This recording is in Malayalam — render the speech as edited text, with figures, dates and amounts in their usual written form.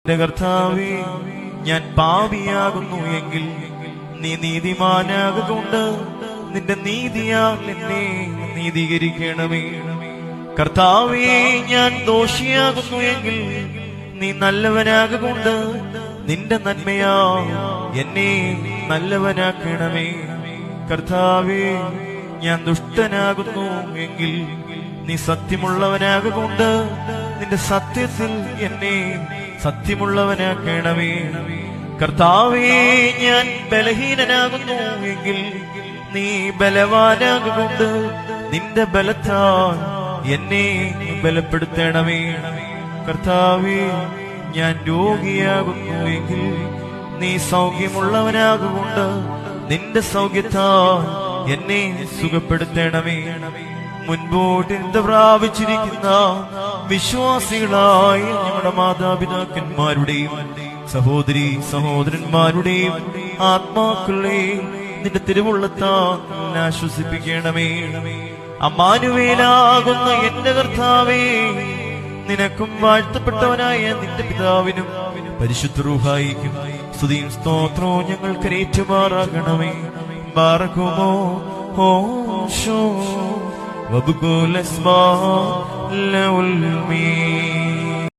കർത്താവേ, ഞാൻ പാപിയാകുന്നു എങ്കിൽ നീ നീതിമാനാകൊണ്ട് നിന്റെ നീതിയാൽ എന്നെ നീതീകരിക്കണമേ. കർത്താവേ, ഞാൻ ദോഷിയാകുന്നു എങ്കിൽ നീ നല്ലവനാകൊണ്ട് നിന്റെ നന്മയാ എന്നെ നല്ലവനാക്കണമേ. കർത്താവേ, ഞാൻ ദുഷ്ടനാകുന്നു എങ്കിൽ നീ സത്യമുള്ളവനാകൊണ്ട് നിന്റെ സത്യത്തിൽ എന്നെ സത്യമുള്ളവനാക്കണമേ. കർത്താവേ, ഞാൻ ബലഹീനനാകുന്നു എങ്കിൽ നീ ബലവാനാകൊണ്ട് നിന്റെ ബലത്താൽ എന്നെ ബലപ്പെടുത്തണമേ. കർത്താവേ, ഞാൻ രോഗിയാകുന്നു എങ്കിൽ നീ സൗഖ്യമുള്ളവനാകൊണ്ട് നിന്റെ സൗഖ്യത്താൽ എന്നെ സുഖപ്പെടുത്തണമേ. മുൻപോട്ട് എന്ത് പ്രാപിച്ചിരിക്കുന്ന വിശ്വാസികളായി ഞങ്ങളുടെ മാതാപിതാക്കന്മാരുടെയും സഹോദരി സഹോദരന്മാരുടെയും ആത്മാക്കളെയും നിന്റെ തിരുവുള്ളത്താൽ ആശ്വസിപ്പിക്കണമേ. അമ്മാനുവേലാകുന്ന എന്റെ കർത്താവേ, നിനക്കും വാഴ്ത്തപ്പെട്ടവനായ നിന്റെ പിതാവിനും പരിശുദ്ധ റൂഹായിക്കും സ്തുതിയും സ്തോത്രവും ഞങ്ങൾക്ക് ഏറ്റുമാറാകണമേ. ബാറക്കുമോ ഹോശോ വബുകുൽ അസ്മാ ലഉൽ മീൻ.